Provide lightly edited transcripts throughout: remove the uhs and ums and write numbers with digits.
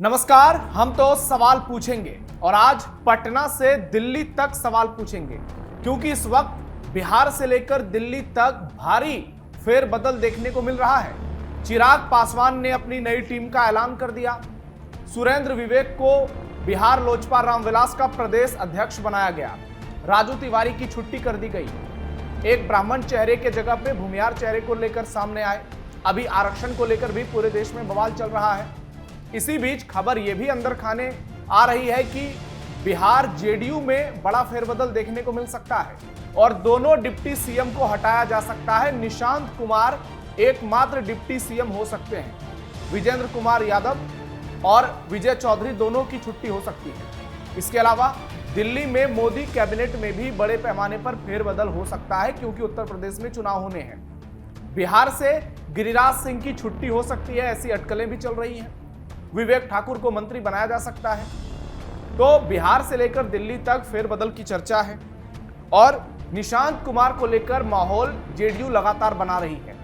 नमस्कार। हम तो सवाल पूछेंगे और आज पटना से दिल्ली तक सवाल पूछेंगे, क्योंकि इस वक्त बिहार से लेकर दिल्ली तक भारी फेरबदल देखने को मिल रहा है। चिराग पासवान ने अपनी नई टीम का ऐलान कर दिया। सुरेंद्र विवेक को बिहार लोजपा रामविलास का प्रदेश अध्यक्ष बनाया गया। राजू तिवारी की छुट्टी कर दी गई। एक ब्राह्मण चेहरे के जगह पे भूमियार चेहरे को लेकर सामने आए। अभी आरक्षण को लेकर भी पूरे देश में बवाल चल रहा है। इसी बीच खबर यह भी अंदर खाने आ रही है कि बिहार जेडीयू में बड़ा फेरबदल देखने को मिल सकता है और दोनों डिप्टी सीएम को हटाया जा सकता है। निशांत कुमार एकमात्र डिप्टी सीएम हो सकते हैं। विजेंद्र कुमार यादव और विजय चौधरी दोनों की छुट्टी हो सकती है। इसके अलावा दिल्ली में मोदी कैबिनेट में भी बड़े पैमाने पर फेरबदल हो सकता है, क्योंकि उत्तर प्रदेश में चुनाव होने हैं। बिहार से गिरिराज सिंह की छुट्टी हो सकती है, ऐसी अटकलें भी चल रही हैं। विवेक ठाकुर को मंत्री बनाया जा सकता है। तो बिहार से लेकर दिल्ली तक फेरबदल की चर्चा है और निशांत कुमार को लेकर माहौल जेडीयू लगातार बना रही है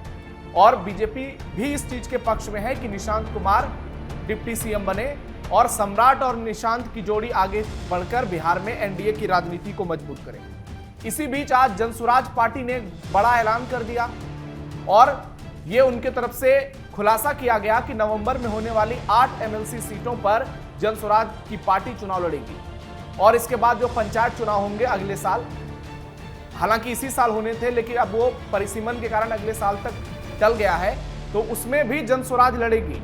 और बीजेपी भी इस चीज के पक्ष में है कि निशांत कुमार डिप्टी सीएम बने और सम्राट और निशांत की जोड़ी आगे बढ़कर बिहार में एनडीए की राजनीति को मजबूत करे। इसी बीच आज जनसुराज पार्टी ने बड़ा ऐलान कर दिया और ये उनके तरफ से खुलासा किया गया कि नवंबर में होने वाली 8 एमएलसी सीटों पर जनसुराज की पार्टी चुनाव लड़ेगी और इसके बाद जो पंचायत चुनाव होंगे अगले साल, हालांकि इसी साल होने थे लेकिन अब वो परिसीमन के कारण अगले साल तक टल गया है, तो उसमें भी जनसुराज लड़ेगी।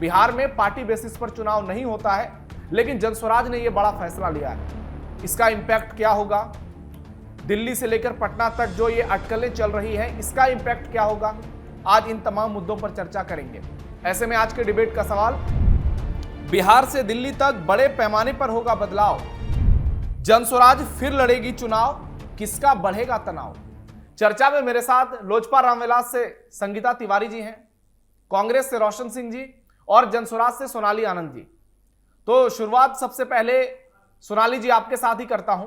बिहार में पार्टी बेसिस पर चुनाव नहीं होता है, लेकिन जनसुराज ने यह बड़ा फैसला लिया है। इसका इंपैक्ट क्या होगा? दिल्ली से लेकर पटना तक जो ये अटकलें चल रही है, इसका इंपैक्ट क्या होगा? आज इन तमाम मुद्दों पर चर्चा करेंगे। ऐसे में आज के डिबेट का सवाल, बिहार से दिल्ली तक बड़े पैमाने पर होगा बदलाव। जनसुराज फिर लड़ेगी चुनाव, किसका बढ़ेगा तनाव? चर्चा में मेरे साथ लोजपा रामविलास से संगीता तिवारी जी हैं, कांग्रेस से रोशन सिंह जी और जनसुराज से सोनाली आनंद जी। तो शुरुआत सबसे पहले सोनाली जी आपके साथ ही करता हूं।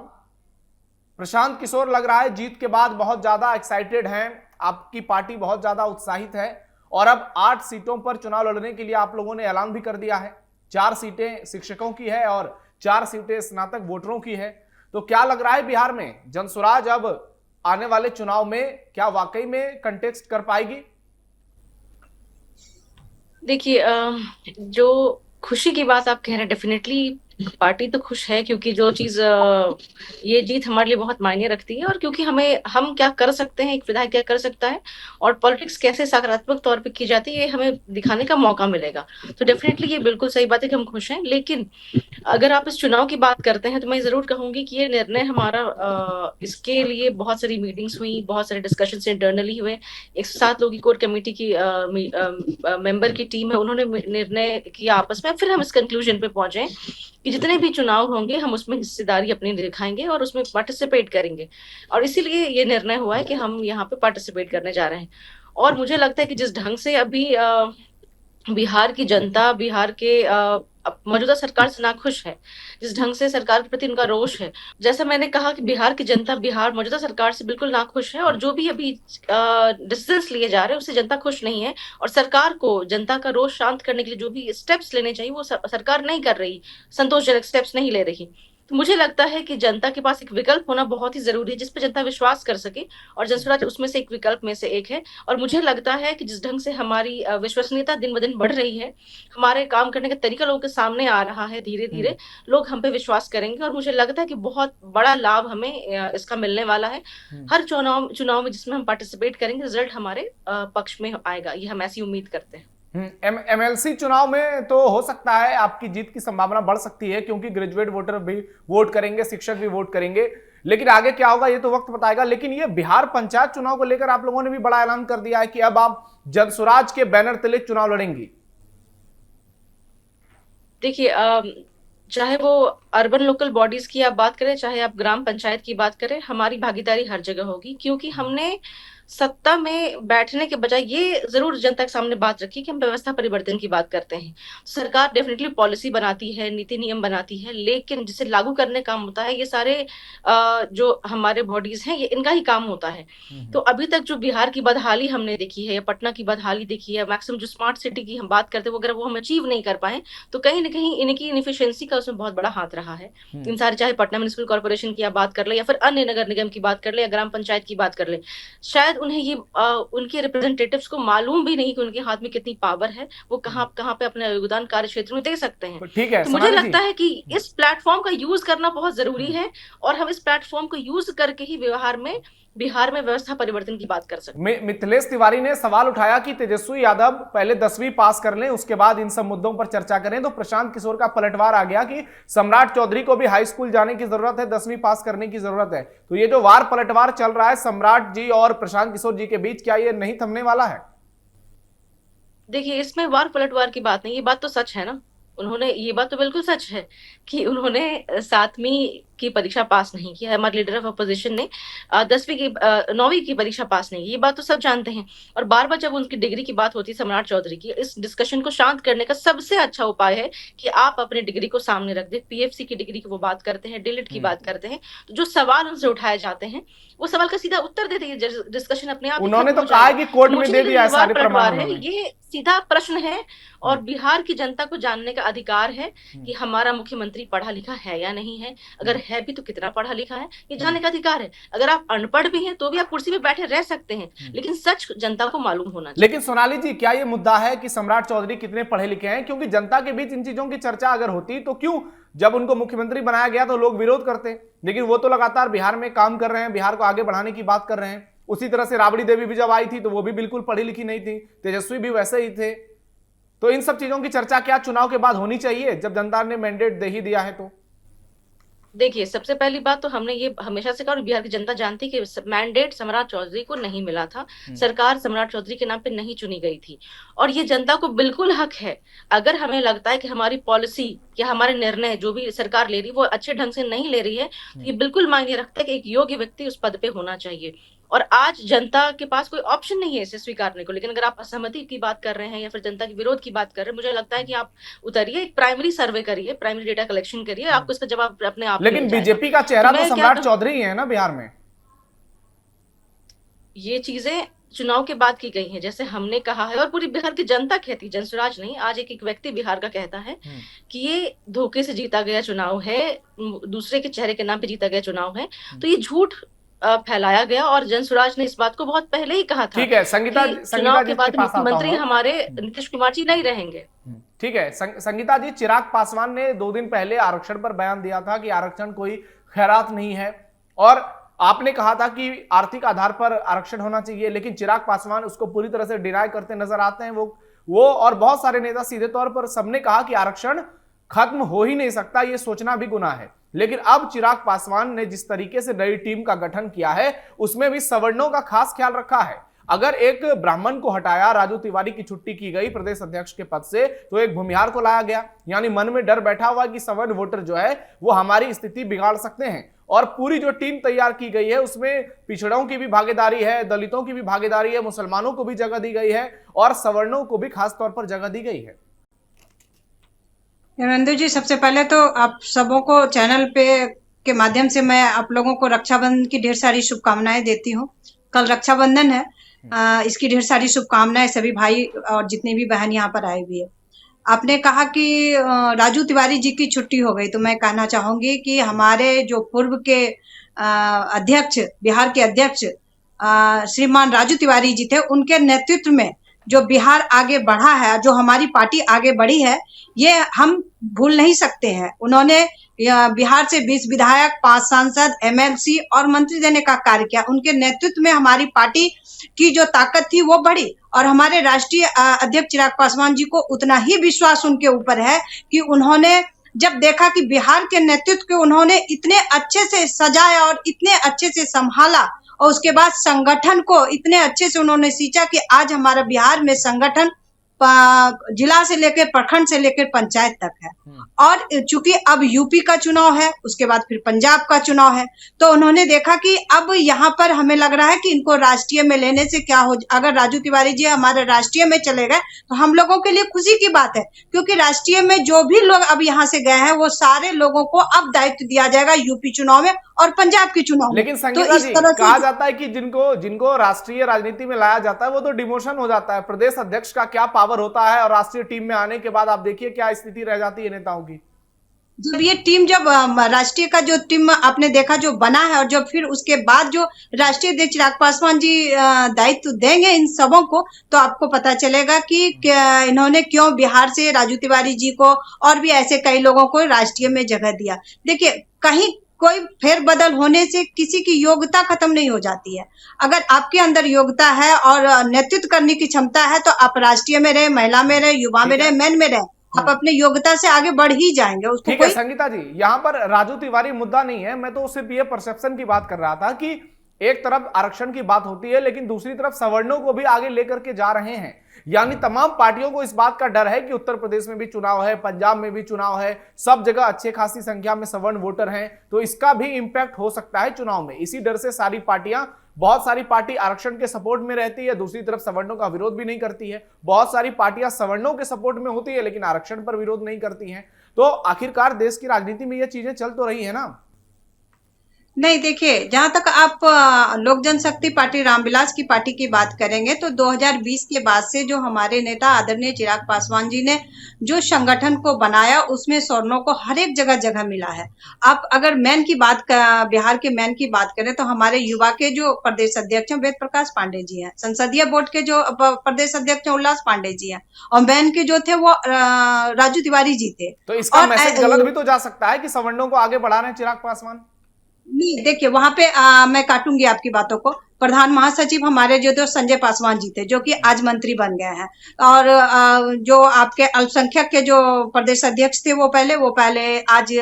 प्रशांत किशोर लग रहा है जीत के बाद बहुत ज्यादा एक्साइटेड हैं, आपकी पार्टी बहुत ज्यादा उत्साहित है और अब 8 सीटों पर चुनाव लड़ने के लिए आप लोगों ने ऐलान भी कर दिया है। 4 सीटें शिक्षकों की है और 4 सीटें स्नातक वोटरों की है। तो क्या लग रहा है बिहार में जनसुराज अब आने वाले चुनाव में क्या वाकई में कंटेस्ट कर पाएगी? देखिए, जो खुशी की बात आप कह रहे हैं, डेफिनेटली पार्टी तो खुश है, क्योंकि जो चीज ये जीत हमारे लिए बहुत मायने रखती है और क्योंकि हम क्या कर सकते हैं, एक विधायक क्या कर सकता है और पॉलिटिक्स कैसे सकारात्मक तौर पे की जाती है, ये हमें दिखाने का मौका मिलेगा। तो डेफिनेटली ये बिल्कुल सही बात है कि हम खुश हैं। लेकिन अगर आप इस चुनाव की बात करते हैं तो मैं जरूर कहूंगी कि ये निर्णय हमारा, इसके लिए बहुत सारी मीटिंग्स हुई, बहुत सारे डिस्कशंस इंटरनली हुए। 107 लोगों की कोर कमेटी की मेंबर की टीम है, उन्होंने निर्णय किया आपस में, फिर हम इस कंक्लूजन पे पहुंचे कि जितने भी चुनाव होंगे हम उसमें हिस्सेदारी अपनी दिखाएंगे और उसमें पार्टिसिपेट करेंगे। और इसीलिए ये निर्णय हुआ है कि हम यहाँ पे पार्टिसिपेट करने जा रहे हैं। और मुझे लगता है कि जिस ढंग से अभी बिहार की जनता, बिहार के मौजूदा सरकार से नाखुश है, जिस ढंग से सरकार के प्रति उनका रोष है, जैसा मैंने कहा कि बिहार की जनता बिहार मौजूदा सरकार से बिल्कुल नाखुश है और जो भी अभी डिसीजंस लिए जा रहे हैं उससे जनता खुश नहीं है। और सरकार को जनता का रोष शांत करने के लिए जो भी स्टेप्स लेने चाहिए वो सरकार नहीं कर रही, संतोषजनक स्टेप्स नहीं ले रही। तो मुझे लगता है कि जनता के पास एक विकल्प होना बहुत ही जरूरी है, जिस पर जनता विश्वास कर सके, और जनसुराज उसमें से एक विकल्प में से एक है। और मुझे लगता है कि जिस ढंग से हमारी विश्वसनीयता दिन ब दिन बढ़ रही है, हमारे काम करने का तरीका लोगों के सामने आ रहा है, धीरे धीरे लोग हम पे विश्वास करेंगे और मुझे लगता है कि बहुत बड़ा लाभ हमें इसका मिलने वाला है। हर चुनाव में जिसमें हम पार्टिसिपेट करेंगे, रिजल्ट हमारे पक्ष में आएगा, ये हम ऐसी उम्मीद करते हैं। एमएलसी चुनाव में तो हो सकता है आपकी जीत की संभावना बढ़ सकती है, क्योंकि ग्रेजुएट वोटर भी वोट करेंगे, शिक्षक भी वोट करेंगे। लेकिन आगे क्या होगा ये तो वक्त बताएगा। लेकिन ये बिहार पंचायत चुनाव को लेकर आप लोगों ने भी बड़ा ऐलान कर दिया है कि अब आप जनसुराज के बैनर तले चुनाव लड़ेंगी। देखिए, चाहे वो अर्बन लोकल बॉडीज की आप बात करें, चाहे आप ग्राम पंचायत की बात करें, हमारी भागीदारी हर जगह होगी, क्योंकि हमने सत्ता में बैठने के बजाय ये जरूर जनता के सामने बात रखी कि हम व्यवस्था परिवर्तन की बात करते हैं। सरकार डेफिनेटली पॉलिसी बनाती है, नीति नियम बनाती है, लेकिन जिसे लागू करने काम होता है, ये सारे जो हमारे बॉडीज हैं, ये इनका ही काम होता है। तो अभी तक जो बिहार की बदहाली हमने देखी है या पटना की बदहाली देखी है, मैक्सिमम जो स्मार्ट सिटी की हम बात करते हैं, अगर वो हम अचीव नहीं कर पाए, तो कहीं ना कहीं इनकी इनएफिशिएंसी का उसमें बहुत बड़ा हाथ रहा है। इन सारे, चाहे पटना म्युनिसिपल कॉर्पोरेशन की आप बात कर ले, या फिर अन्य नगर निगम की बात कर ले, या ग्राम पंचायत की बात कर ले, शायद उन्हें ये उनके रिप्रेजेंटेटिव्स को मालूम भी नहीं कि उनके हाथ में कितनी पावर है, वो कहाँ कहाँ पे अपना योगदान कार्य क्षेत्र में दे सकते हैं। ठीक है, तो मुझे लगता है कि इस प्लेटफॉर्म का यूज करना बहुत जरूरी है, और हम इस प्लेटफॉर्म को यूज करके ही बिहार में व्यवस्था परिवर्तन की बात कर सकते हैं। मिथिलेश तिवारी ने सवाल उठाया कि तेजस्वी यादव पहले 10वीं पास कर लें, उसके बाद इन सब मुद्दों पर चर्चा करें। तो प्रशांत किशोर का पलटवार आ गया कि सम्राट चौधरी को भी हाई स्कूल जाने की जरूरत है, 10वीं पास करने की जरूरत है। तो ये जो वार पलटवार चल रहा है सम्राट जी और प्रशांत किशोर जी के बीच, क्या ये नहीं थमने वाला है? देखिए, इसमें वार पलटवार की बात नहीं, ये बात तो सच है ना। उन्होंने, ये बात तो बिल्कुल सच है कि उन्होंने 7वीं की परीक्षा पास नहीं की। हमारे लीडर ऑफ अपोजिशन ने 9वीं की परीक्षा पास नहीं की, ये बात तो सब जानते हैं। और बार बार जब उनकी डिग्री की बात होती है, सम्राट चौधरी की, इस डिस्कशन को शांत करने का सबसे अच्छा उपाय है कि आप अपनी डिग्री को सामने रख दे। पीएफसी की डिग्री की वो बात करते हैं, डिलिट की बात करते हैं, तो जो सवाल उनसे उठाए जाते हैं वो सवाल का सीधा उत्तर देते हैं, डिस्कशन अपने आप। उन्होंने तो कहा है कि कोर्ट में दे दिया है सारे प्रमाण है, ये सीधा प्रश्न है, और बिहार की जनता को जानने का अधिकार है कि हमारा मुख्यमंत्री पढ़ा लिखा है या नहीं है। अगर है भी तो कितना पढ़ा लिखा है, ये जानने का अधिकार है। अगर आप अनपढ़ भी हैं तो भी आप कुर्सी पे बैठे रह सकते हैं, लेकिन सच जनता को मालूम होना चाहिए। लेकिन सोनाली जी, क्या ये मुद्दा है कि सम्राट चौधरी कितने पढ़े लिखे हैं? क्योंकि जनता के बीच इन चीजों की चर्चा अगर होती तो क्यों, जब उनको मुख्यमंत्री बनाया गया तो लोग विरोध करते, लेकिन वो तो लगातार बिहार में काम कर रहे हैं, बिहार को आगे बढ़ाने की बात कर रहे हैं। उसी तरह से राबड़ी देवी भी जब आई थी तो वो भी बिल्कुल पढ़ी लिखी नहीं थी, तेजस्वी भी वैसे ही थे। तो इन सब चीजों की चर्चा क्या चुनाव के बाद होनी चाहिए, जब जनता ने मैंडेट दे ही दिया है? तो देखिए, सबसे पहली बात तो हमने ये हमेशा से कहा, और बिहार की जनता जानती कि मैंडेट सम्राट चौधरी को नहीं मिला था। सरकार सम्राट चौधरी के नाम पे नहीं चुनी गई थी, और ये जनता को बिल्कुल हक है। अगर हमें लगता है कि हमारी पॉलिसी या हमारे निर्णय जो भी सरकार ले रही वो अच्छे ढंग से नहीं ले रही है, तो ये बिल्कुल मायने रखता है कि एक योग्य व्यक्ति उस पद पे होना चाहिए। और आज जनता के पास कोई ऑप्शन नहीं है इसे स्वीकारने को। लेकिन अगर आप असहमति की बात कर रहे हैं या फिर जनता के विरोध की बात कर रहे हैं, मुझे लगता है कि आप उतरिए, एक प्राइमरी सर्वे करिए, प्राइमरी डेटा कलेक्शन करिए, आपको इसका जवाब अपने आप। लेकिन बीजेपी का चेहरा तो सम्राट चौधरी है ना बिहार में। ये चीजें चुनाव के बाद की गई हैं, जैसे हमने कहा है, और पूरी बिहार की जनता कहती, जनसुराज नहीं, आज एक व्यक्ति बिहार का कहता है कि ये धोखे से जीता गया चुनाव है, दूसरे के चेहरे के नाम पे जीता गया चुनाव है। तो ये झूठ फैलाया गया, और जनसुराज ने इस बात को बहुत पहले ही कहा था। ठीक है, संगीता चुनाव के बाद मुख्यमंत्री हमारे नीतीश कुमार जी नहीं रहेंगे। ठीक है संगीता जी, चिराग पासवान ने 2 दिन पहले आरक्षण पर बयान दिया था कि आरक्षण कोई खैरात नहीं है, और आपने कहा था कि आर्थिक आधार पर आरक्षण होना चाहिए, लेकिन चिराग पासवान उसको पूरी तरह से डिनाई करते नजर आते हैं। वो और बहुत सारे नेता सीधे तौर पर सबने कहा कि आरक्षण खत्म हो ही नहीं सकता, ये सोचना भी गुनाह है। लेकिन अब चिराग पासवान ने जिस तरीके से नई टीम का गठन किया है, उसमें भी सवर्णों का खास ख्याल रखा है। अगर एक ब्राह्मण को हटाया, राजू तिवारी की छुट्टी की गई प्रदेश अध्यक्ष के पद से, तो एक भूमिहार को लाया गया। यानी मन में डर बैठा हुआ कि सवर्ण वोटर जो है वो हमारी स्थिति बिगाड़ सकते हैं। और पूरी जो टीम तैयार की गई है उसमें पिछड़ों की भी भागीदारी है, दलितों की भी भागीदारी है, मुसलमानों को भी जगह दी गई है, और सवर्णों को भी खास तौर पर जगह दी गई है। नरेंद्र जी, सबसे पहले तो आप सबों को चैनल पे के माध्यम से मैं आप लोगों को रक्षाबंधन की ढेर सारी शुभकामनाएं देती हूँ। कल रक्षाबंधन है, इसकी ढेर सारी शुभकामनाएं सभी भाई और जितनी भी बहन यहाँ पर आए हुए हैं। आपने कहा कि राजू तिवारी जी की छुट्टी हो गई, तो मैं कहना चाहूंगी कि हमारे जो पूर्व के अध्यक्ष, बिहार के अध्यक्ष श्रीमान राजू तिवारी जी थे, उनके नेतृत्व में जो बिहार आगे बढ़ा है, जो हमारी पार्टी आगे बढ़ी है, ये हम भूल नहीं सकते हैं। उन्होंने बिहार से 20 विधायक, 5 सांसद, एमएलसी और मंत्री देने का कार्य किया। उनके नेतृत्व में हमारी पार्टी की जो ताकत थी वो बढ़ी, और हमारे राष्ट्रीय अध्यक्ष चिराग पासवान जी को उतना ही विश्वास उनके ऊपर है कि उन्होंने जब देखा कि बिहार के नेतृत्व को उन्होंने इतने अच्छे से सजाया और इतने अच्छे से संभाला, और उसके बाद संगठन को इतने अच्छे से उन्होंने सींचा कि आज हमारा बिहार में संगठन जिला से लेकर प्रखंड से लेकर पंचायत तक है। और चूंकि अब यूपी का चुनाव है, उसके बाद फिर पंजाब का चुनाव है, तो उन्होंने देखा कि अब यहाँ पर हमें लग रहा है कि इनको राष्ट्रीय में लेने से क्या हो, अगर राजू तिवारी जी हमारे राष्ट्रीय में चले गए तो हम लोगों के लिए खुशी की बात है, क्योंकि राष्ट्रीय में जो भी लोग अब यहाँ से गए हैं वो सारे लोगों को अब दायित्व दिया जाएगा यूपी चुनाव में और पंजाब के चुनाव में। लेकिन संगीता जी, कहा जाता है कि जिनको राष्ट्रीय राजनीति में लाया जाता है वो तो डिमोशन हो जाता है। प्रदेश अध्यक्ष का क्या पावर होता है, और राष्ट्रीय टीम में आने के बाद आप देखिए क्या स्थिति रह जाती है नेताओं की। जब ये टीम, जब राष्ट्रीय का जो टीम आपने देखा जो बना है, और जब फिर उसके बाद जो राष्ट्रीय अध्यक्ष चिराग पासवान जी दायित्व देंगे इन सबों को, तो आपको पता चलेगा कि इन्होंने क्यों बिहार से राजू तिवारी जी को और भी ऐसे कई लोगों को राष्ट्रीय में जगह दिया। देखिए, कहीं कोई फेरबदल होने से किसी की योग्यता खत्म नहीं हो जाती है। अगर आपके अंदर योग्यता है और नेतृत्व करने की क्षमता है तो आप राष्ट्रीय में रहे, महिला में रहे, युवा में रहे, मैन में रहे, आप अपने योग्यता से आगे बढ़ ही जाएंगे। उसको ठीक है संगीता जी, यहाँ पर राजू तिवारी मुद्दा नहीं है, मैं तो सिर्फ ये परसेप्शन की बात कर रहा था कि एक तरफ आरक्षण की बात होती है लेकिन दूसरी तरफ सवर्णों को भी आगे लेकर के जा रहे हैं। यानी तमाम पार्टियों को इस बात का डर है कि उत्तर प्रदेश में भी चुनाव है, पंजाब में भी चुनाव है, सब जगह अच्छे खासी संख्या में सवर्ण वोटर हैं, तो इसका भी इंपैक्ट हो सकता है चुनाव में। इसी डर से बहुत सारी पार्टी आरक्षण के सपोर्ट में रहती है, दूसरी तरफ सवर्णों का विरोध भी नहीं करती है। बहुत सारी पार्टियां सवर्णों के सपोर्ट में होती है लेकिन आरक्षण पर विरोध नहीं करती हैं। तो आखिरकार देश की राजनीति में ये चीजें चल तो रही है ना। नहीं, देखिए, जहां तक आप लोक जनशक्ति पार्टी रामविलास की पार्टी की बात करेंगे तो 2020 के बाद से जो हमारे नेता आदरणीय चिराग पासवान जी ने जो संगठन को बनाया उसमें सवर्णों को हर एक जगह मिला है। आप अगर मैन की बात, बिहार के मैन की बात करें तो हमारे युवा के जो प्रदेश अध्यक्ष हैं वेद प्रकाश पांडे जी हैं, संसदीय बोर्ड के जो प्रदेश अध्यक्ष हैं उल्लास पांडे जी हैं, और मैन के जो थे वो राजू तिवारी जी थे। तो इसका मैसेज गलत भी तो जा सकता है कि सवर्णों को आगे बढ़ा रहे हैं चिराग पासवान। नहीं, देखिए, वहां पे मैं काटूंगी आपकी बातों को। प्रधान महासचिव हमारे जो थे संजय पासवान जी थे, जो कि आज मंत्री बन गए हैं, और जो आपके अल्पसंख्यक के जो प्रदेश अध्यक्ष थे वो पहले आज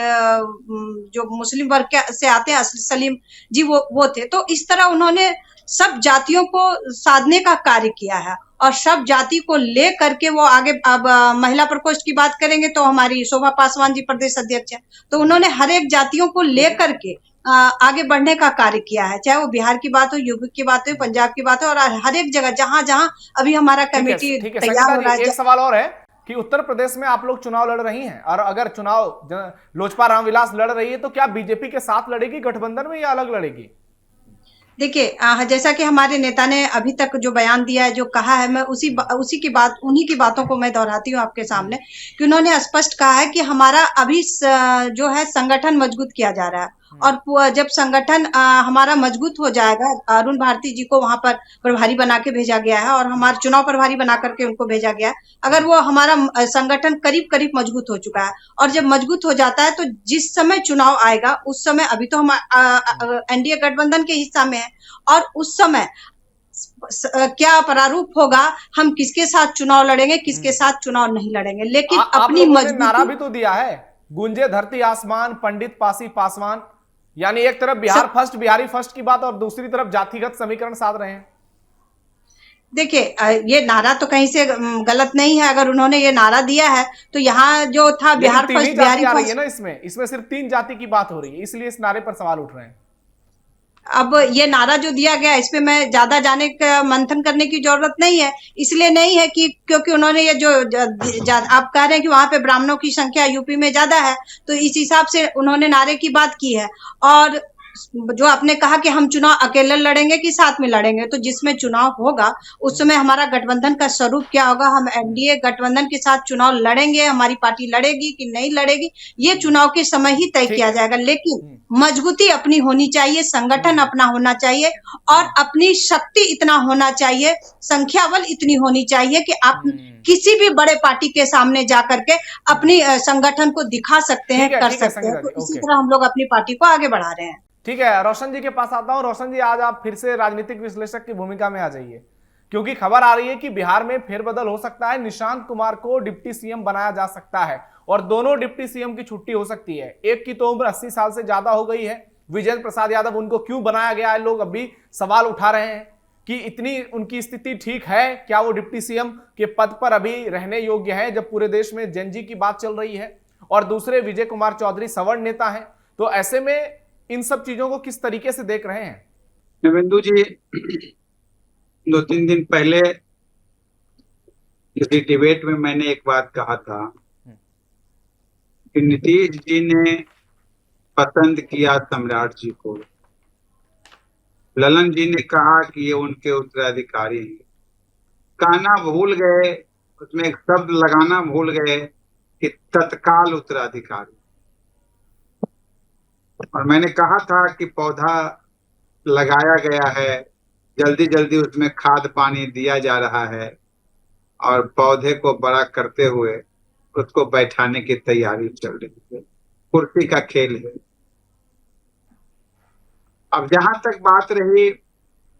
जो मुस्लिम वर्ग से आते हैं सलीम जी वो थे। तो इस तरह उन्होंने सब जातियों को साधने का कार्य किया है और सब जाति को ले करके वो आगे। अब महिला प्रकोष्ठ की बात करेंगे तो हमारी शोभा पासवान जी प्रदेश अध्यक्ष हैं, तो उन्होंने हर एक जातियों को ले करके आगे बढ़ने का कार्य किया है, चाहे वो बिहार की बात हो, यूपी की बात हो, पंजाब की बात हो, और हर एक जगह जहां अभी हमारा कमेटी तैयार हो रहा है। एक सवाल और है कि उत्तर प्रदेश में आप लोग चुनाव लड़ रही हैं, और अगर चुनाव लोजपा रामविलास लड़ रही है तो क्या बीजेपी के साथ लड़ेगी गठबंधन में या अलग लड़ेगी? देखिए, जैसा कि हमारे नेता ने अभी तक जो बयान दिया है, जो कहा है, मैं उन्हीं की बातों को मैं दोहराती हूँ आपके सामने कि उन्होंने स्पष्ट कहा है कि हमारा अभी जो है संगठन मजबूत किया जा रहा है, और जब संगठन हमारा मजबूत हो जाएगा, अरुण भारती जी को वहां पर प्रभारी बना के भेजा गया है और हमारा चुनाव प्रभारी बना करके उनको भेजा गया है। अगर वो हमारा संगठन करीब मजबूत हो चुका है, और जब मजबूत हो जाता है तो जिस समय चुनाव आएगा उस समय, अभी तो हम एनडीए गठबंधन के हिस्सा में है, और उस समय क्या प्रारूप होगा, हम किसके साथ चुनाव लड़ेंगे, किसके साथ चुनाव नहीं लड़ेंगे, लेकिन अपनी मजबूती। नारा भी तो दिया है, गूंजे धरती आसमान, पंडित पासी पासवान, यानी एक तरफ बिहार फर्स्ट, बिहारी फर्स्ट की बात और दूसरी तरफ जातिगत समीकरण साध रहे हैं। देखिए, ये नारा तो कहीं से गलत नहीं है। अगर उन्होंने ये नारा दिया है तो यहाँ जो था बिहार फर्स्ट, बिहारी फर्स्ट है ना, इसमें सिर्फ 3 जाति की बात हो रही है, इसलिए इस नारे पर सवाल उठ रहे हैं। अब ये नारा जो दिया गया इसमें मैं ज्यादा जाने का मंथन करने की जरूरत नहीं है, इसलिए नहीं है कि क्योंकि उन्होंने ये जो आप कह रहे हैं कि वहां पे ब्राह्मणों की संख्या यूपी में ज्यादा है, तो इस हिसाब से उन्होंने नारे की बात की है। और जो आपने कहा कि हम चुनाव अकेले लड़ेंगे कि साथ में लड़ेंगे, तो जिसमें चुनाव होगा उस समय हमारा गठबंधन का स्वरूप क्या होगा, हम एनडीए गठबंधन के साथ चुनाव लड़ेंगे, हमारी पार्टी लड़ेगी कि नहीं लड़ेगी, ये चुनाव के समय ही तय किया जाएगा। लेकिन मजबूती अपनी होनी चाहिए, संगठन अपना होना चाहिए, और अपनी शक्ति इतना होना चाहिए, संख्या बल इतनी होनी चाहिए कि आप किसी भी बड़े पार्टी के सामने जा करके अपनी संगठन को दिखा सकते हैं, कर सकते हैं। तो इसी तरह हम लोग अपनी पार्टी को आगे बढ़ा रहे हैं। ठीक है, रोशन जी के पास आता हूं। रोशन जी, आज आप फिर से राजनीतिक विश्लेषक की भूमिका में आ जाइए, क्योंकि खबर आ रही है कि बिहार में फेरबदल हो सकता है, निशांत कुमार को डिप्टी सीएम बनाया जा सकता है, और दोनों डिप्टी सीएम की छुट्टी हो सकती है। एक की तो उम्र 80 साल से ज्यादा हो गई है, विजेंद्र प्रसाद यादव, उनको क्यों बनाया गया है लोग अभी सवाल उठा रहे हैं। कि इतनी उनकी स्थिति ठीक है? क्या वो डिप्टी सीएम के पद पर अभी रहने योग्य है जब पूरे देश में जेनजी की बात चल रही है और दूसरे विजय कुमार चौधरी सवर्ण नेता हैं? तो ऐसे में इन सब चीजों को किस तरीके से देख रहे हैं? नवेंदु जी, 2-3 दिन पहले किसी डिबेट में मैंने एक बात कहा था कि नीतीश जी ने पसंद किया सम्राट जी को, ललन जी ने कहा कि ये उनके उत्तराधिकारी हैं। कहना भूल गए, उसमें एक शब्द लगाना भूल गए कि तत्काल उत्तराधिकारी। और मैंने कहा था कि पौधा लगाया गया है, जल्दी जल्दी उसमें खाद पानी दिया जा रहा है और पौधे को बड़ा करते हुए उसको बैठाने की तैयारी चल रही है। कुर्सी का खेल है। अब जहां तक बात रही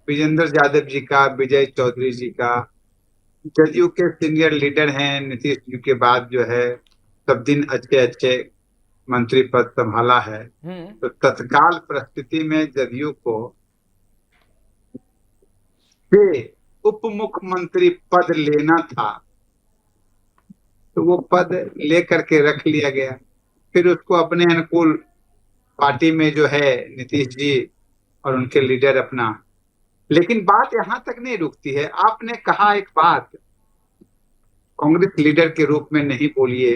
विजेंद्र यादव जी का, विजय चौधरी जी का, जदयू के सीनियर लीडर हैं, नीतीश जी के बाद जो है सब दिन अच्छे अच्छे मंत्री पद संभाला है। तो तत्काल परिस्थिति में जदयू को उप मुख्यमंत्री पद लेना था, तो वो पद लेकर के रख लिया गया। फिर उसको अपने अनुकूल पार्टी में जो है नीतीश जी और उनके लीडर अपना। लेकिन बात यहां तक नहीं रुकती है। आपने कहा एक बात, कांग्रेस लीडर के रूप में नहीं बोलिए,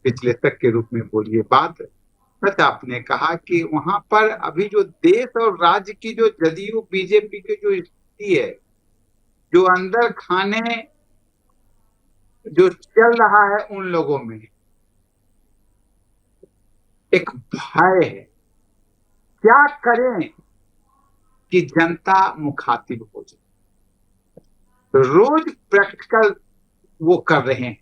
विश्लेषक के रूप में बोलिए। बात सच आपने कहा कि वहां पर अभी जो देश और राज्य की जो जदयू बीजेपी की जो स्थिति है, जो अंदर खाने जो चल रहा है, उन लोगों में एक भय है। क्या करें कि जनता मुखातिब हो जाए, तो रोज प्रैक्टिकल वो कर रहे हैं,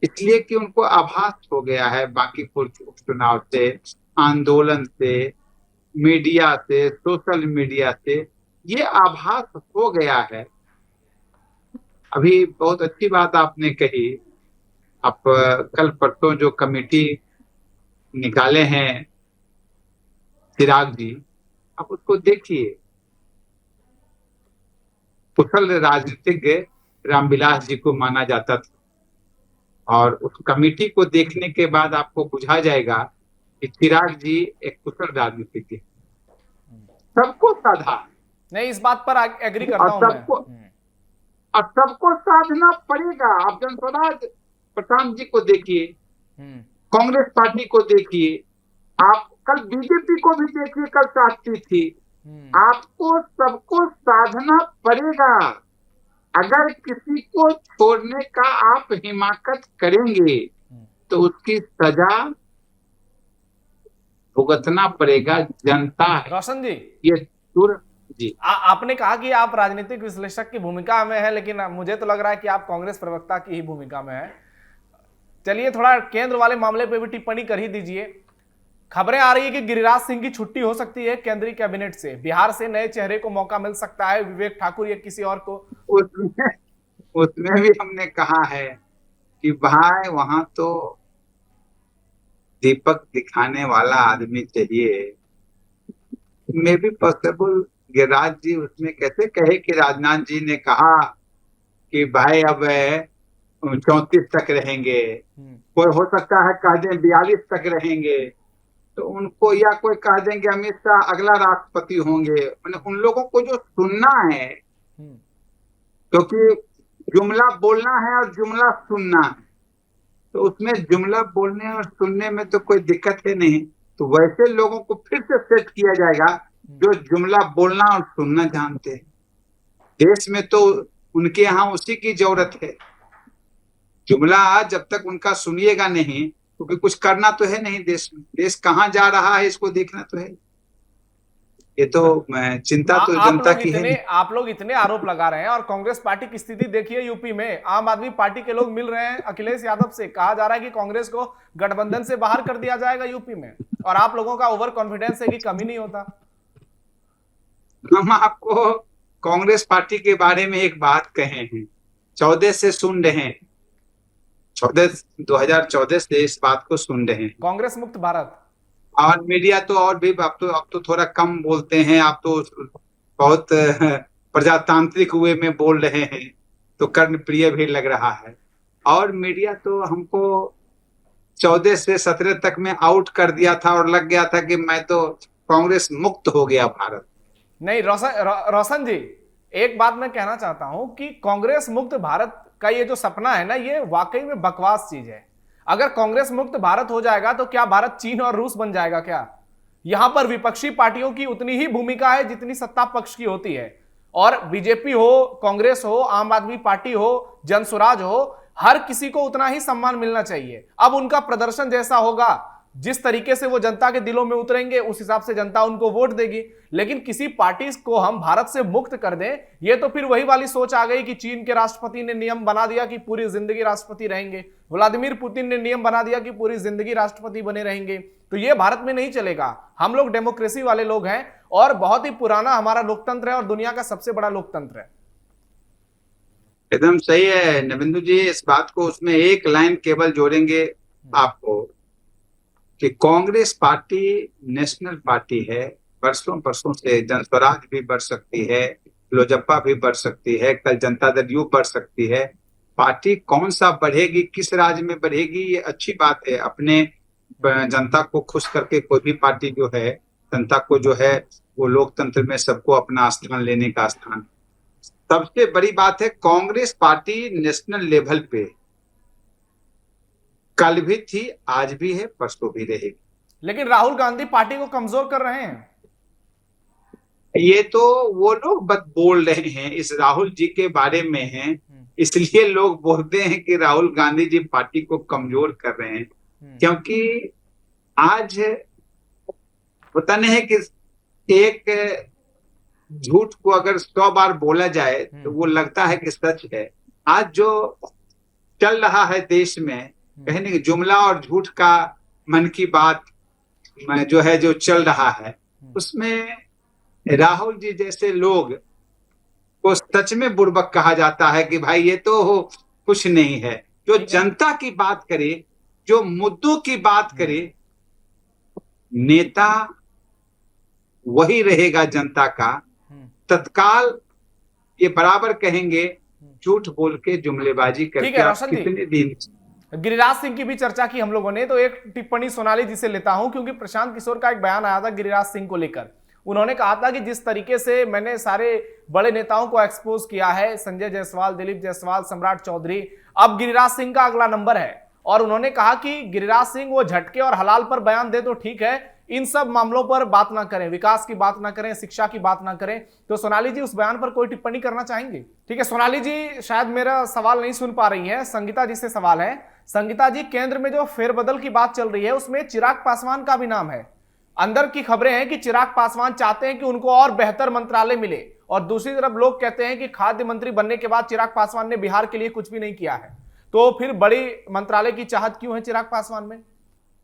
इसलिए कि उनको आभास हो गया है बांकीपुर चुनाव से, आंदोलन से, मीडिया से, सोशल मीडिया से ये आभास हो गया है। अभी बहुत अच्छी बात आपने कही। आप कल परसों जो कमेटी निकाले हैं चिराग जी, आप उसको देखिए। कुशल राजनीतिज्ञ रामविलास जी को माना जाता था और उस कमेटी को देखने के बाद आपको बुझा जाएगा कि चिराग जी एक कुशल राजनीतिज्ञ, सबको साधा। नहीं, इस बात पर एग्री करता हूं मैं। और सबको साधना पड़ेगा। आप जनस्वराज प्रशांत जी को देखिए, कांग्रेस पार्टी को देखिए, आप कल बीजेपी को भी देखिए, कल साथी थी। आपको सबको साधना पड़ेगा। अगर किसी को छोड़ने का आप हिमाकत करेंगे तो उसकी सजा भुगतना पड़ेगा। जनता है। रोशन जी, ये जी आपने कहा कि आप राजनीतिक विश्लेषक की भूमिका में है, लेकिन मुझे तो लग रहा है कि आप कांग्रेस प्रवक्ता की ही भूमिका में है। चलिए थोड़ा केंद्र वाले मामले पे भी टिप्पणी कर ही दीजिए। खबरें आ रही है कि गिरिराज सिंह की छुट्टी हो सकती है केंद्रीय कैबिनेट से। बिहार से नए चेहरे को मौका मिल सकता है, विवेक ठाकुर या किसी और को। उसमें भी हमने कहा है कि भाई वहां तो दीपक दिखाने वाला आदमी चाहिए। मे भी पॉसिबल गिरिराज जी उसमें कैसे कहे कि राजनाथ जी ने कहा कि भाई अब 34 तक रहेंगे, कोई हो सकता है कह दें 42 तक रहेंगे, तो उनको या कोई कह देंगे अमित शाह अगला राष्ट्रपति होंगे। मैंने उन लोगों को जो सुनना है, क्योंकि जुमला बोलना है और जुमला सुनना है, तो उसमें जुमला बोलने और सुनने में तो कोई दिक्कत है नहीं। तो वैसे लोगों को फिर से सेट किया जाएगा जो जुमला बोलना और सुनना जानते हैं। देश में तो उनके यहाँ उसी की जरूरत है। जुमला जब तक उनका सुनिएगा नहीं, क्योंकि कुछ करना तो है नहीं देश में। देश कहाँ जा रहा है इसको देखना तो है। ये तो चिंता तो जनता की है। आप लोग इतने आरोप लगा रहे हैं और कांग्रेस पार्टी की स्थिति देखिए। यूपी में आम आदमी पार्टी के लोग मिल रहे हैं अखिलेश यादव से, कहा जा रहा है कि कांग्रेस को गठबंधन से बाहर कर दिया जाएगा यूपी में, और आप लोगों का ओवर कॉन्फिडेंस है कि कमी नहीं होता। हम आपको कांग्रेस पार्टी के बारे में एक बात कहे हैं, 14 से सुन रहे हैं, 2014 से इस बात को सुन रहे हैं, कांग्रेस मुक्त भारत। और मीडिया तो और भी अब तो थोड़ा कम बोलते हैं। आप तो बहुत प्रजातांत्रिक वे में बोल रहे हैं, तो कर्णप्रिय भी लग रहा है। और मीडिया तो हमको 14 से 17 तक में आउट कर दिया था और लग गया था कि मैं तो कांग्रेस मुक्त हो गया भारत। नहीं रोशन जी, एक बात मैं कहना चाहता हूं कि कांग्रेस मुक्त भारत का ये जो सपना है ना, ये वाकई में बकवास चीज है। अगर कांग्रेस मुक्त भारत हो जाएगा तो क्या भारत चीन और रूस बन जाएगा क्या? यहां पर विपक्षी पार्टियों की उतनी ही भूमिका है जितनी सत्ता पक्ष की होती है। और बीजेपी हो, कांग्रेस हो, आम आदमी पार्टी हो, जनसुराज हो, हर किसी को उतना ही सम्मान मिलना चाहिए। अब उनका प्रदर्शन जैसा होगा, जिस तरीके से वो जनता के दिलों में उतरेंगे, उस हिसाब से जनता उनको वोट देगी। लेकिन किसी पार्टी को हम भारत से मुक्त कर दें, ये तो फिर वही वाली सोच आ गई कि चीन के राष्ट्रपति ने नियम बना दिया कि पूरी जिंदगी राष्ट्रपति रहेंगे, व्लादिमीर पुतिन ने नियम बना दिया कि पूरी जिंदगी राष्ट्रपति बने रहेंगे। तो ये भारत में नहीं चलेगा। हम लोग डेमोक्रेसी वाले लोग हैं और बहुत ही पुराना हमारा लोकतंत्र है और दुनिया का सबसे बड़ा लोकतंत्र है। एकदम सही है नविंदु जी, इस बात को उसमें एक लाइन केवल जोड़ेंगे आपको कि कांग्रेस पार्टी नेशनल पार्टी है। वर्षों वर्षों से जनस्वराज भी बढ़ सकती है, लोजपा भी बढ़ सकती है, कल जनता दल यू बढ़ सकती है। पार्टी कौन सा बढ़ेगी, किस राज्य में बढ़ेगी, ये अच्छी बात है। अपने जनता को खुश करके कोई भी पार्टी जो है, जनता को जो है वो लोकतंत्र में सबको अपना स्थान लेने का स्थान। सबसे बड़ी बात है कांग्रेस पार्टी नेशनल लेवल पे कल भी थी, आज भी है, परसों भी रहेगी। लेकिन राहुल गांधी पार्टी को कमजोर कर रहे हैं। ये तो वो लोग बस बोल रहे हैं, इस राहुल जी के बारे में है, इसलिए लोग बोलते हैं कि राहुल गांधी जी पार्टी को कमजोर कर रहे हैं। क्योंकि आज पता नहीं है कि एक झूठ को अगर 100 बार बोला जाए तो वो लगता है कि सच है। आज जो चल रहा है देश में, कहने की जुमला और झूठ का मन की बात में जो है, जो चल रहा है, उसमें राहुल जी जैसे लोग को सच में बुड़बक कहा जाता है कि भाई ये तो कुछ नहीं है। जो जनता की बात करे, जो मुद्दों की बात करे, नेता वही रहेगा जनता का। तत्काल ये बराबर कहेंगे झूठ बोल के जुमलेबाजी करके आप कितने दिन। गिरिराज सिंह की भी चर्चा की हम लोगों ने, तो एक टिप्पणी सोनाली जी से लेता हूं, क्योंकि प्रशांत किशोर का एक बयान आया था गिरिराज सिंह को लेकर। उन्होंने कहा था कि जिस तरीके से मैंने सारे बड़े नेताओं को एक्सपोज किया है, संजय जायसवाल, दिलीप जायसवाल, सम्राट चौधरी, अब गिरिराज सिंह का अगला नंबर है। और उन्होंने कहा कि गिरिराज सिंह वो झटके और हलाल पर बयान दे तो ठीक है, इन सब मामलों पर बात ना करें, विकास की बात ना करें, शिक्षा की बात ना करें। तो सोनाली जी उस बयान पर कोई टिप्पणी करना चाहेंगे? ठीक है, सोनाली जी शायद मेरा सवाल नहीं सुन पा रही है, संगीता जी से सवाल है। संगीता जी, केंद्र में जो फेरबदल की बात चल रही है उसमें चिराग पासवान का भी नाम है। अंदर की खबरें हैं कि चिराग पासवान चाहते हैं कि उनको और बेहतर मंत्रालय मिले, और दूसरी तरफ लोग कहते हैं कि खाद्य मंत्री बनने के बाद चिराग पासवान ने बिहार के लिए कुछ भी नहीं किया है। तो फिर बड़ी मंत्रालय की चाहत क्यों है चिराग पासवान में?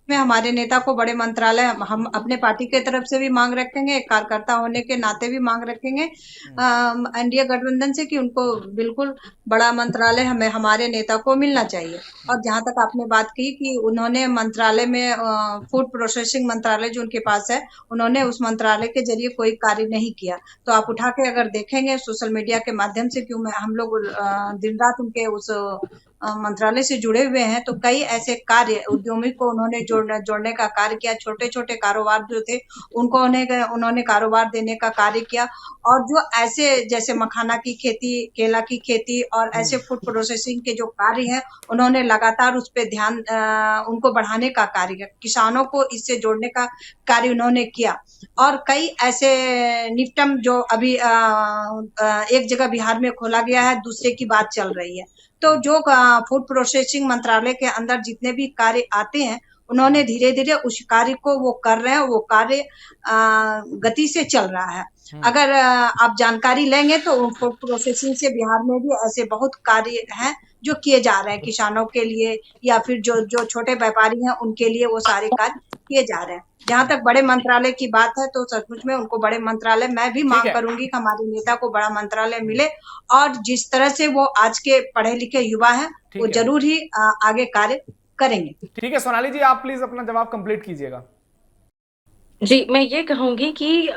हमारे नेता को बड़े मंत्रालय हम अपने पार्टी के तरफ से भी मांग रखेंगे, कार्यकर्ता होने के नाते भी मांग रखेंगे एनडीए गठबंधन से कि उनको बिल्कुल बड़ा मंत्रालय हमें हमारे नेता को मिलना चाहिए। और जहां तक आपने बात की कि उन्होंने मंत्रालय में फूड प्रोसेसिंग मंत्रालय जो उनके पास है, उन्होंने उस मंत्रालय के जरिए कोई कार्य नहीं किया। तो आप उठा के अगर देखेंगे सोशल मीडिया के माध्यम से, क्यों हम लोग दिन रात उनके उस मंत्रालय से जुड़े हुए हैं, तो कई ऐसे कार्य उद्यमी को उन्होंने जोड़ने का कार्य किया। छोटे छोटे कारोबार जो थे उनको उन्होंने कारोबार देने का कार्य किया। और जो ऐसे जैसे मखाना की खेती, केला की खेती और ऐसे फूड प्रोसेसिंग के जो कार्य हैं, उन्होंने लगातार उस पर ध्यान उनको बढ़ाने का कार्य किया। किसानों को इससे जोड़ने का कार्य उन्होंने किया। और कई ऐसे निफ्टम जो अभी एक जगह बिहार में खोला गया है, दूसरे की बात चल रही है। तो जो फूड प्रोसेसिंग मंत्रालय के अंदर जितने भी कार्य आते हैं, उन्होंने धीरे धीरे उस कार्य को वो कर रहे हैं, वो कार्य गति से चल रहा है। अगर आप जानकारी लेंगे तो फूड प्रोसेसिंग से बिहार में भी ऐसे बहुत कार्य हैं जो किए जा रहे हैं किसानों के लिए, या फिर जो छोटे व्यापारी हैं उनके लिए वो सारे कार्य किए जा रहे हैं। जहां तक बड़े मंत्रालय की बात है, तो सचमुच में उनको बड़े मंत्रालय, मैं भी मांग करूंगी कि हमारे नेता को बड़ा मंत्रालय मिले। और जिस तरह से वो आज के पढ़े लिखे युवा हैं, वो जरूर ही आगे कार्य करेंगे। ठीक है सोनाली जी, आप प्लीज अपना जवाब कंप्लीट कीजिएगा। जी, मैं ये कहूंगी कि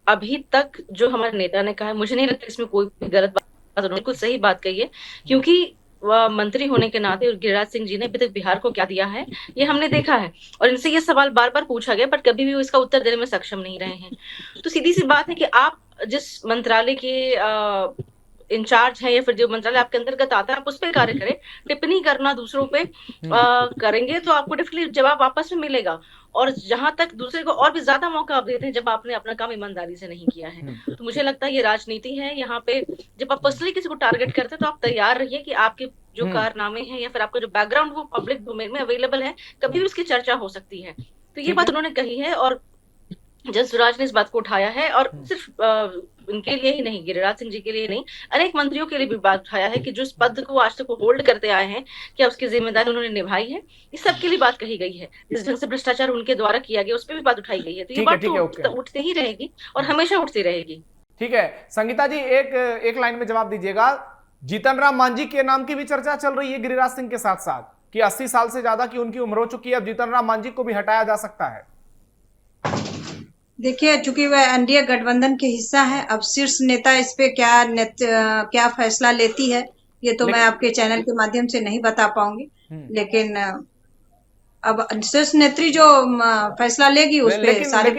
अभी तक जो हमारे नेता ने कहा है, मुझे नहीं लगता इसमें कोई भी गलत बात, उन्होंने बिल्कुल सही बात कही है, क्योंकि वह मंत्री होने के नाते गिरिराज सिंह जी ने अभी तक बिहार को क्या दिया है ये हमने देखा है, और इनसे ये सवाल बार बार पूछा गया, बट कभी भी वो इसका उत्तर देने में सक्षम नहीं रहे हैं। तो सीधी सी बात है कि आप जिस मंत्रालय के इंचार्ज है या फिर जो मंत्रालय आपके अंतर्गत आता है, आप उस पर कार्य करें। टिप्पणी करना दूसरों पे करेंगे तो आपको डेफिनेटली जवाब वापस में मिलेगा। और जहां तक दूसरे को और भी ज्यादा मौका आप देते हैं जब आपने अपना काम ईमानदारी से नहीं किया है, तो मुझे लगता है ये राजनीति है। यहाँ पे जब आप पर्सनली किसी को टारगेट करते हैं तो आप तैयार रहिए कि आपके जो कारनामे हैं या फिर आपका जो बैकग्राउंड वो पब्लिक डोमेन में अवेलेबल है, कभी भी उसकी चर्चा हो सकती है। तो ये बात उन्होंने कही है और जज स्वराज ने इस बात को उठाया है, और सिर्फ उनके लिए ही नहीं, गिरिराज सिंह जी के लिए नहीं, अनेक मंत्रियों के लिए भी बात उठाया है कि जो इस पद को आज तक होल्ड करते आए हैं, क्या उसकी जिम्मेदारी उन्होंने निभाई है। इस सब के लिए बात कही गई है। जिस ढंग से भ्रष्टाचार उनके द्वारा किया गया उस पर भी बात उठाई गई है। तो ये बात तो उठती ही रहेगी और हमेशा उठती रहेगी। ठीक है संगीता जी, एक लाइन में जवाब दीजिएगा। जीतन राम मांझी के नाम की भी चर्चा चल रही है गिरिराज सिंह के साथ साथ कि 80 साल से ज्यादा की उनकी उम्र हो चुकी है, अब जीतन राम मांझी को भी हटाया जा सकता है। देखिए, चूंकि वह एनडीए गठबंधन के हिस्सा है, अब शीर्ष नेता इस पे क्या फैसला लेती है ये तो मैं आपके चैनल के माध्यम से नहीं बता पाऊंगी, लेकिन अब शीर्ष नेत्री जो फैसला लेगी उस पे सारे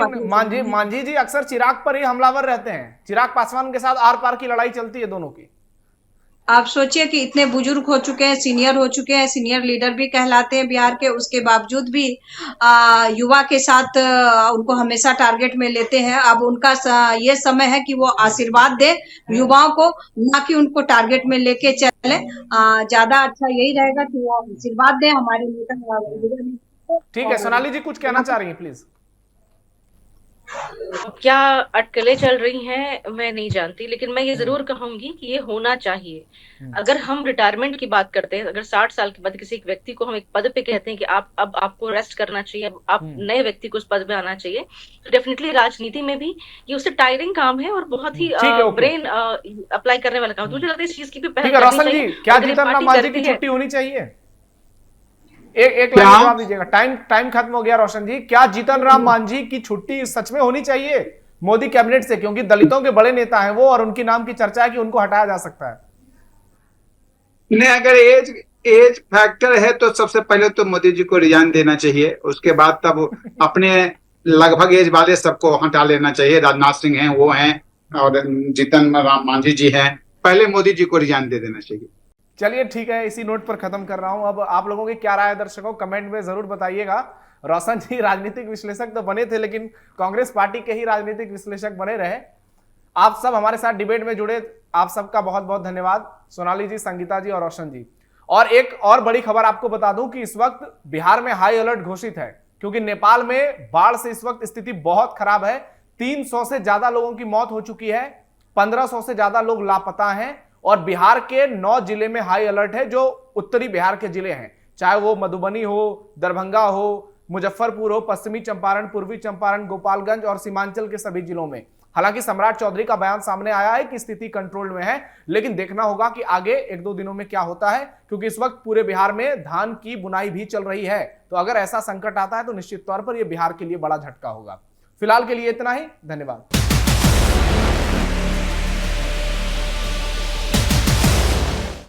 मांझी जी अक्सर चिराग पर ही हमलावर रहते हैं। चिराग पासवान के साथ आर पार की लड़ाई चलती है दोनों की। आप सोचिए कि इतने बुजुर्ग हो चुके हैं, सीनियर हो चुके हैं, सीनियर लीडर भी कहलाते हैं बिहार के, उसके बावजूद भी युवा के साथ उनको हमेशा टारगेट में लेते हैं। अब उनका ये समय है कि वो आशीर्वाद दे युवाओं को, ना कि उनको टारगेट में लेके चले। ज्यादा अच्छा यही रहेगा कि वो आशीर्वाद दे हमारे नेता। ठीक है सोनाली जी, कुछ कहना चाह रही है प्लीज। क्या अटकलें चल रही हैं मैं नहीं जानती, लेकिन मैं ये जरूर कहूंगी कि ये होना चाहिए। अगर हम रिटायरमेंट की बात करते हैं, अगर 60 साल के बाद किसी एक व्यक्ति को हम एक पद पे कहते हैं कि अब आपको रेस्ट करना चाहिए, आप नए व्यक्ति को उस पद पे आना चाहिए, तो डेफिनेटली राजनीति में भी ये उससे टायरिंग काम है और बहुत ही ब्रेन अप्लाई करने वाला काम है। मुझे लगता है इस चीज की भी पहल करनी चाहिए। क्या जीतन राम मांझी की छुट्टी होनी चाहिए? एक लाइन में जवाब दीजिएगा, टाइम खत्म हो गया। रोशन जी, क्या जीतन राम मांझी की छुट्टी सच में होनी चाहिए मोदी कैबिनेट से, क्योंकि दलितों के बड़े नेता हैं वो और उनकी नाम की चर्चा है कि उनको हटाया जा सकता है? नहीं, अगर एज फैक्टर है तो सबसे पहले तो मोदी जी को रिजाइन देना चाहिए, उसके बाद तब अपने लगभग एज वाले सबको हटा लेना चाहिए। राजनाथ सिंह हैं, वो हैं, और जीतन राम मांझी जी हैं, पहले मोदी जी को रिजाइन दे देना चाहिए। चलिए ठीक है, इसी नोट पर खत्म कर रहा हूं। अब आप लोगों की क्या राय दर्शकों कमेंट में जरूर बताइएगा। रोशन जी राजनीतिक विश्लेषक तो बने थे, लेकिन कांग्रेस पार्टी के ही राजनीतिक विश्लेषक बने रहे। आप सब हमारे साथ डिबेट में जुड़े, आप सबका बहुत बहुत धन्यवाद। सोनाली जी, संगीता जी और रोशन जी। और एक और बड़ी खबर आपको बता दूं कि इस वक्त बिहार में हाई अलर्ट घोषित है, क्योंकि नेपाल में बाढ़ से इस वक्त स्थिति बहुत खराब है। 300 से ज्यादा लोगों की मौत हो चुकी है, 1500 से ज्यादा लोग लापता हैं, और बिहार के 9 जिले में हाई अलर्ट है, जो उत्तरी बिहार के जिले हैं, चाहे वो मधुबनी हो, दरभंगा हो, मुजफ्फरपुर हो, पश्चिमी चंपारण, पूर्वी चंपारण, गोपालगंज और सीमांचल के सभी जिलों में। हालांकि सम्राट चौधरी का बयान सामने आया है कि स्थिति कंट्रोल में है, लेकिन देखना होगा कि आगे 1-2 दिनों में क्या होता है, क्योंकि इस वक्त पूरे बिहार में धान की बुनाई भी चल रही है। तो अगर ऐसा संकट आता है तो निश्चित तौर पर यह बिहार के लिए बड़ा झटका होगा। फिलहाल के लिए इतना ही, धन्यवाद।